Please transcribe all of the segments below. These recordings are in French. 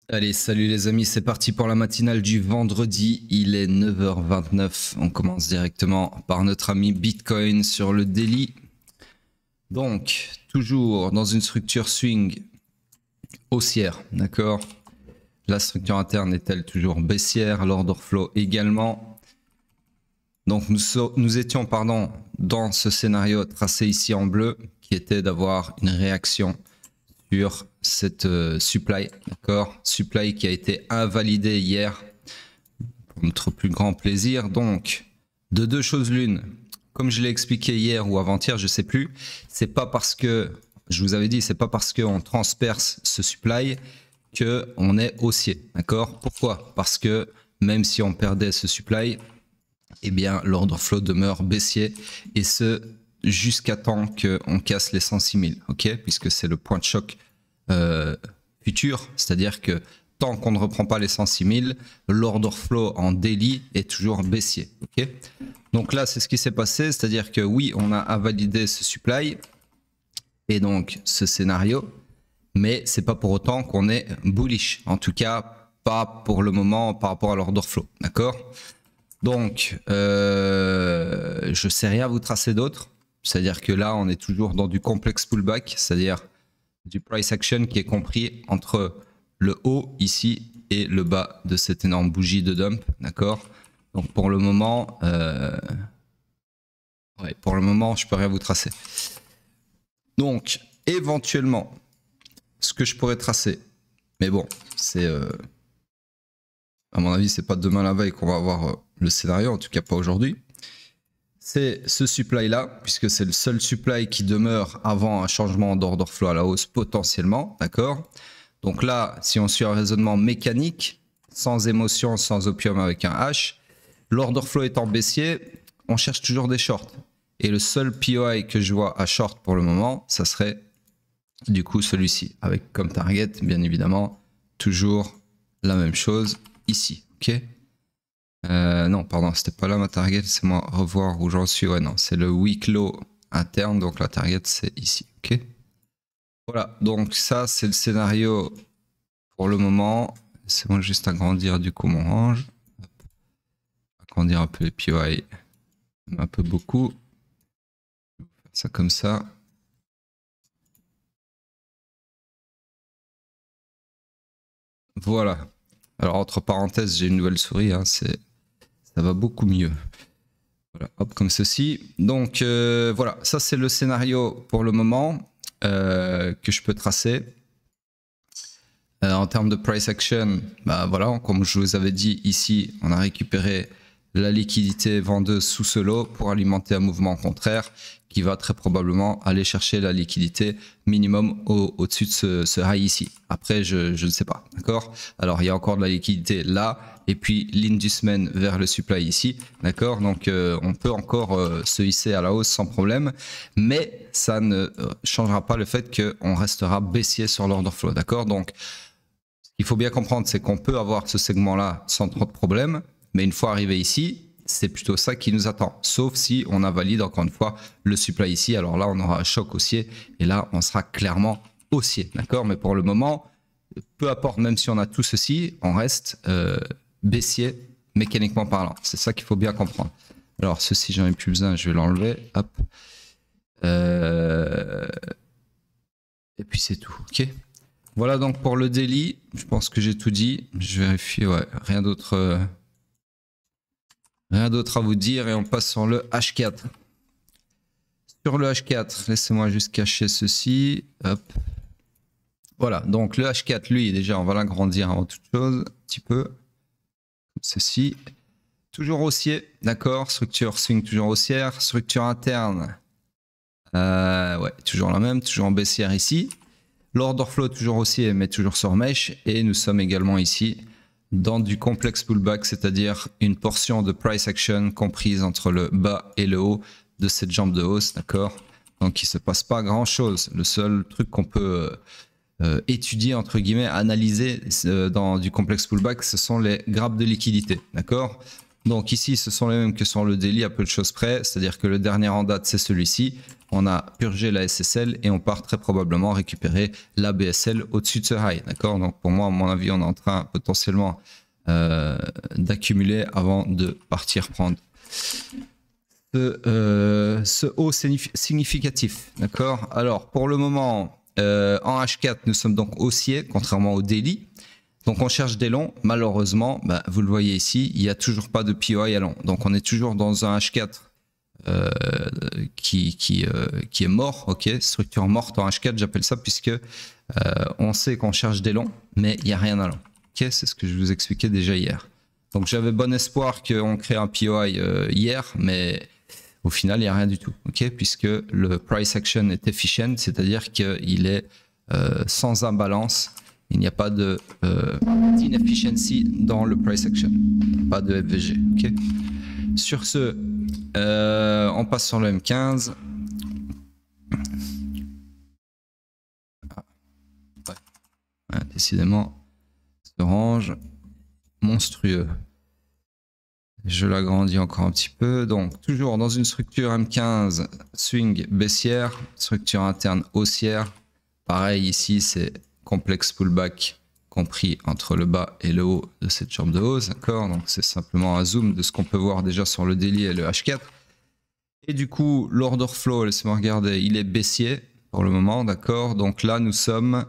Allez, salut les amis, c'est parti pour la matinale du vendredi. Il est 9h29. On commence directement par notre ami Bitcoin sur le daily. Donc, toujours dans une structure swing haussière, d'accord? La structure interne est-elle toujours baissière? L'order flow également. Donc, nous étions dans ce scénario tracé ici en bleu, qui était d'avoir une réaction sur cette supply, d'accord? Supply qui a été invalidée hier pour notre plus grand plaisir. Donc, de deux choses l'une, comme je l'ai expliqué hier ou avant-hier, je sais plus, c'est pas parce que, je vous avais dit, c'est pas parce qu'on transperce ce supply que on est haussier, d'accord? Pourquoi? Parce que même si on perdait ce supply, eh bien l'order flow demeure baissier, et ce jusqu'à temps qu'on casse les 106 000, ok? Puisque c'est le point de choc futur, c'est-à-dire que tant qu'on ne reprend pas les 106 000, l'order flow en daily est toujours baissier, ok? Donc là, c'est ce qui s'est passé, c'est-à-dire que oui, on a invalidé ce supply et donc ce scénario, mais c'est pas pour autant qu'on est bullish, en tout cas pas pour le moment par rapport à l'order flow, d'accord? Donc, je sais rien vous tracer d'autre. C'est-à-dire que là, on est toujours dans du complexe pullback, c'est-à-dire du price action qui est compris entre le haut ici et le bas de cette énorme bougie de dump, d'accord? Donc pour le moment, je peux rien vous tracer. Donc, éventuellement, ce que je pourrais tracer, mais bon, c'est à mon avis, c'est pas demain la veille qu'on va avoir le scénario, en tout cas pas aujourd'hui. C'est ce supply là, puisque c'est le seul supply qui demeure avant un changement d'order flow à la hausse potentiellement, d'accord? Donc là, si on suit un raisonnement mécanique, sans émotion, sans opium avec un H, l'order flow étant baissier, on cherche toujours des shorts. Et le seul POI que je vois à short pour le moment, ça serait du coup celui-ci, avec comme target, bien évidemment, toujours la même chose ici, ok? Non, pardon, c'était pas là ma target, c'est moi revoir où j'en suis. Ouais, non, c'est le week low interne, donc la target c'est ici, ok? Voilà, donc ça c'est le scénario pour le moment. C'est bon, juste agrandir du coup mon range. Agrandir un peu les POI, un peu beaucoup. Faire ça comme ça. Voilà. Alors entre parenthèses, j'ai une nouvelle souris, hein, ça va beaucoup mieux. Voilà, hop, comme ceci. Donc voilà, ça c'est le scénario pour le moment que je peux tracer. En termes de price action, bah voilà, comme je vous avais dit ici, on a récupéré la liquidité vendeuse sous ce lot pour alimenter un mouvement contraire qui va très probablement aller chercher la liquidité minimum au-dessus de ce high ici. Après, je ne sais pas, d'accord? Alors, il y a encore de la liquidité là, et puis l'inducement vers le supply ici, d'accord? Donc, on peut encore se hisser à la hausse sans problème, mais ça ne changera pas le fait qu'on restera baissier sur l'order flow, d'accord? Donc, il faut bien comprendre, c'est qu'on peut avoir ce segment-là sans trop de problème, mais une fois arrivé ici, c'est plutôt ça qui nous attend. Sauf si on invalide encore une fois le supply ici, alors là on aura un choc haussier, et là on sera clairement haussier, d'accord? Mais pour le moment, peu importe, même si on a tout ceci, on reste baissier mécaniquement parlant. C'est ça qu'il faut bien comprendre. Alors ceci, j'en ai plus besoin, je vais l'enlever, hop. Et puis c'est tout, ok? Voilà donc pour le daily, je pense que j'ai tout dit. Je vérifie, ouais, rien d'autre à vous dire, et on passe sur le H4. Sur le H4, laissez-moi juste cacher ceci. Hop. Voilà, donc le H4, lui, déjà, on va l'agrandir avant toute chose, un petit peu. Comme ceci. Toujours haussier, d'accord. Structure swing toujours haussière. Structure interne, ouais, toujours la même, toujours en baissière ici. L'order flow toujours haussier, mais toujours sur mèche. Et nous sommes également ici dans du complexe pullback, c'est-à-dire une portion de price action comprise entre le bas et le haut de cette jambe de hausse, d'accord? Donc il ne se passe pas grand-chose. Le seul truc qu'on peut étudier, entre guillemets, analyser dans du complexe pullback, ce sont les grappes de liquidité, d'accord? Donc ici, ce sont les mêmes que sur le daily à peu de choses près, c'est-à-dire que le dernier en date, c'est celui-ci. on a purgé la SSL et on part très probablement récupérer la BSL au-dessus de ce high. D'accord? Donc pour moi, à mon avis, on est en train potentiellement d'accumuler avant de partir prendre ce haut significatif. D'accord? Alors pour le moment, en H4, nous sommes donc haussiers, contrairement au daily. Donc on cherche des longs. Malheureusement, bah, vous le voyez ici, il n'y a toujours pas de POI à long. Donc on est toujours dans un H4 qui est mort, ok, structure morte en H4, j'appelle ça, puisque on sait qu'on cherche des longs, mais il n'y a rien à long. Ok, c'est ce que je vous expliquais déjà hier. Donc j'avais bon espoir qu'on crée un POI hier, mais au final, il n'y a rien du tout, ok, puisque le price action est efficient, c'est-à-dire qu'il est sans imbalance. Il n'y a pas d'inefficiency dans le price action, pas de FVG. Okay. Sur ce, on passe sur le M15. Ouais, décidément, ce range monstrueux. Je l'agrandis encore un petit peu. Donc, toujours dans une structure M15, swing baissière, structure interne haussière. Pareil, ici, c'est complexe pullback compris entre le bas et le haut de cette jambe de hausse, d'accord? Donc c'est simplement un zoom de ce qu'on peut voir déjà sur le daily et le H4. Et du coup, l'order flow, laissez-moi regarder, il est baissier pour le moment, d'accord? Donc là, nous sommes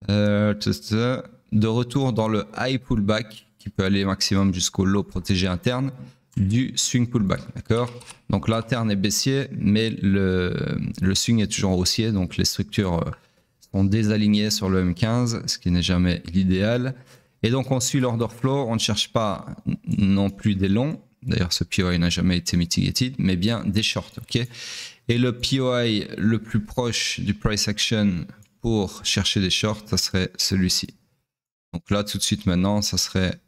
de retour dans le high pullback qui peut aller maximum jusqu'au low protégé interne du swing pullback, d'accord? Donc l'interne est baissier, mais le swing est toujours haussier, donc les structures sont désalignées sur le M15, ce qui n'est jamais l'idéal. Et donc on suit l'order flow, on ne cherche pas non plus des longs, d'ailleurs ce POI n'a jamais été mitigated, mais bien des shorts, ok? Et le POI le plus proche du price action pour chercher des shorts, ça serait celui-ci. Donc là tout de suite maintenant, ça serait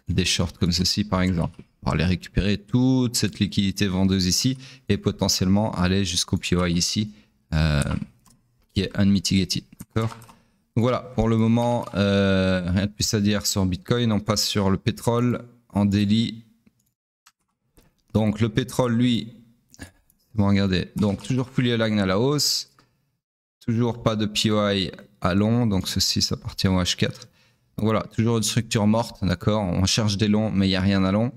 des shorts comme ceci par exemple. On va aller récupérer toute cette liquidité vendeuse ici et potentiellement aller jusqu'au POI ici, qui est unmitigated, d'accord? Donc voilà, pour le moment, rien de plus à dire sur Bitcoin. On passe sur le pétrole en daily. Donc le pétrole, lui, bon, regardez, donc toujours fully aligned à la hausse, toujours pas de POI à long, donc ceci, ça appartient au H4. Donc voilà, toujours une structure morte, d'accord? On cherche des longs, mais il n'y a rien à long.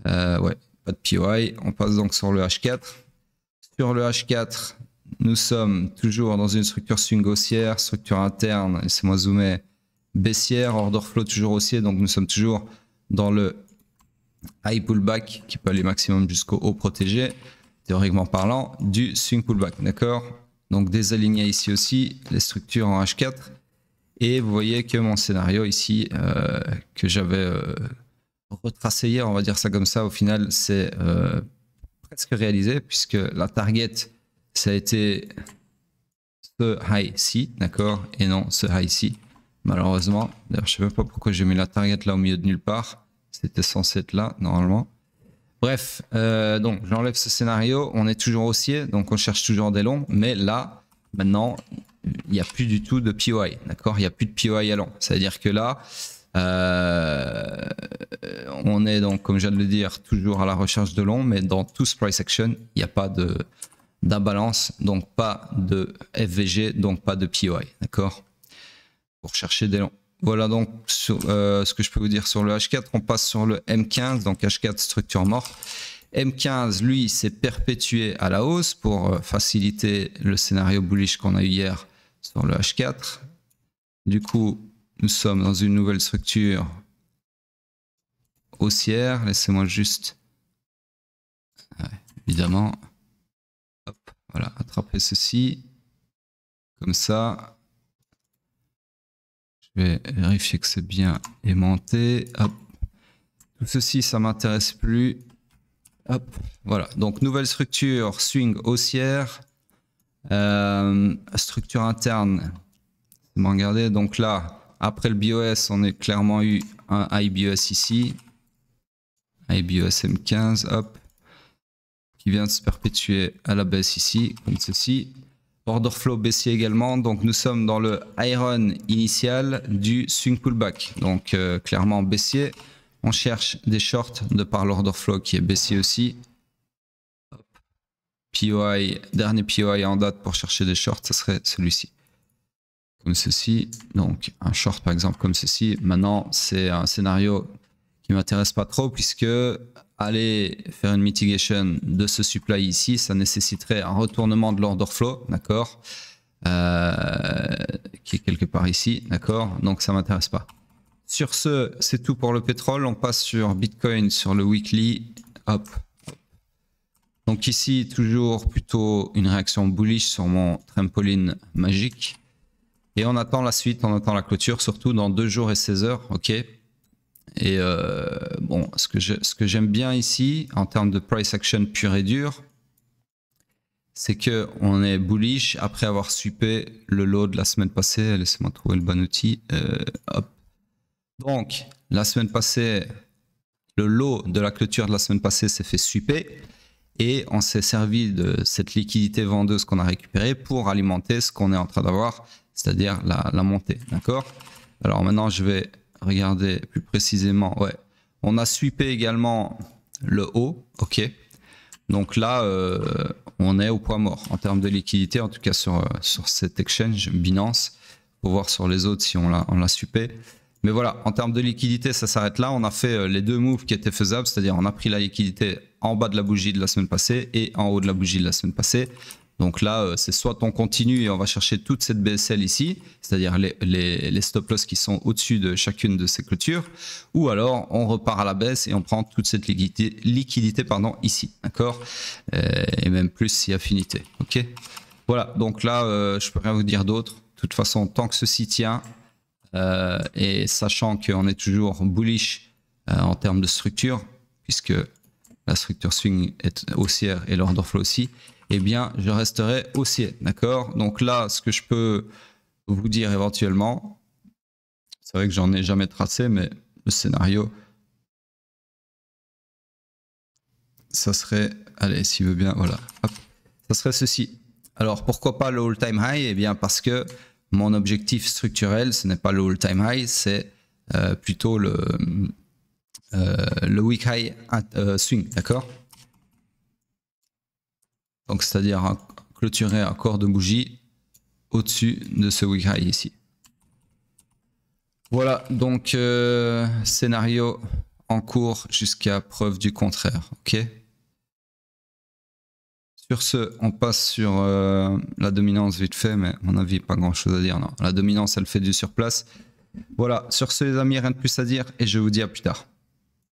Ouais, pas de POI. On passe donc sur le H4. Sur le H4, nous sommes toujours dans une structure swing haussière, structure interne, laissez-moi zoomer, baissière, order flow toujours haussier, donc nous sommes toujours dans le high pullback qui peut aller maximum jusqu'au haut protégé, théoriquement parlant, du swing pullback, d'accord? Donc désaligné ici aussi, les structures en H4, et vous voyez que mon scénario ici, que j'avais retracé hier, on va dire ça comme ça, au final c'est presque réalisé, puisque la target, ça a été ce high-ci, d'accord, et non ce high-ci, malheureusement. D'ailleurs, je ne sais même pas pourquoi j'ai mis la target là au milieu de nulle part. C'était censé être là, normalement. Bref, donc j'enlève ce scénario. On est toujours haussier, donc on cherche toujours des longs. Mais là, maintenant, il n'y a plus du tout de POI, d'accord? Il n'y a plus de POI à long. C'est-à-dire que là, on est donc, comme je viens de le dire, toujours à la recherche de longs, mais dans tout ce price action, il n'y a pas d'imbalance, donc pas de FVG, donc pas de POI, d'accord? Pour chercher des longs. Voilà donc ce que je peux vous dire sur le H4. On passe sur le M15, donc H4 structure morte. M15, lui, s'est perpétué à la hausse pour faciliter le scénario bullish qu'on a eu hier sur le H4. Du coup, nous sommes dans une nouvelle structure haussière. Laissez-moi juste, évidemment, hop, voilà, attraper ceci, comme ça. Je vais vérifier que c'est bien aimanté. Hop. Tout ceci, ça m'intéresse plus. Hop. Voilà. Donc, nouvelle structure, swing haussière. Structure interne. Regardez. Donc là, après le BOS, on a clairement eu un IBOS ici. IBOS M15. Hop. Qui vient de se perpétuer à la baisse ici, comme ceci. Order flow baissier également, donc nous sommes dans le iron initial du swing pullback, donc clairement baissier. On cherche des shorts de par l'order flow qui est baissier aussi. Hop. POI, dernier POI en date pour chercher des shorts, ce serait celui-ci. Comme ceci. Donc un short par exemple comme ceci. Maintenant c'est un scénario qui m'intéresse pas trop puisque aller faire une mitigation de ce supply ici, ça nécessiterait un retournement de l'order flow, d'accord, qui est quelque part ici, d'accord. Donc ça m'intéresse pas. Sur ce, c'est tout pour le pétrole. On passe sur Bitcoin sur le weekly. Hop. Donc ici, toujours plutôt une réaction bullish sur mon trampoline magique. Et on attend la suite, on attend la clôture, surtout dans 2 jours et 16 heures. Ok. Et bon, ce que j'aime bien ici, en termes de price action pure et dure, c'est qu'on est bullish après avoir suppé le low de la semaine passée. Laissez-moi trouver le bon outil. Hop. Donc, la semaine passée, le low de la clôture de la semaine passée s'est fait super et on s'est servi de cette liquidité vendeuse qu'on a récupérée pour alimenter ce qu'on est en train d'avoir, c'est-à-dire la montée, d'accord? Alors maintenant, je vais regarder plus précisément. Ouais, on a sweepé également le haut, ok? Donc là, on est au point mort en termes de liquidité, en tout cas sur cet exchange Binance. Pour voir sur les autres si on l'a sweepé. Mais voilà, en termes de liquidité, ça s'arrête là. On a fait les 2 moves qui étaient faisables, c'est-à-dire on a pris la liquidité en bas de la bougie de la semaine passée et en haut de la bougie de la semaine passée. Donc là, c'est soit on continue et on va chercher toute cette BSL ici, c'est-à-dire les stop-loss qui sont au-dessus de chacune de ces clôtures, ou alors on repart à la baisse et on prend toute cette liquidité pardon, ici, d'accord, et même plus si affinité, ok. Voilà, donc là, je peux rien vous dire d'autre. De toute façon, tant que ceci tient, et sachant qu'on est toujours bullish en termes de structure, puisque la structure swing est haussière et l'order flow aussi, eh bien je resterai haussier, d'accord. Donc là, ce que je peux vous dire éventuellement, c'est vrai que j'en ai jamais tracé, mais le scénario, ça serait, allez, s'il veut bien, voilà, hop, ça serait ceci. Alors pourquoi pas le all-time high? Eh bien parce que mon objectif structurel, ce n'est pas le all-time high, c'est plutôt le week high swing, d'accord? Donc c'est-à-dire clôturer un corps de bougie au-dessus de ce week high ici. Voilà, donc scénario en cours jusqu'à preuve du contraire, ok? Sur ce, on passe sur la dominance vite fait, mais à mon avis, pas grand chose à dire. Non, la dominance, elle fait du surplace. Voilà, sur ce les amis, rien de plus à dire et je vous dis à plus tard.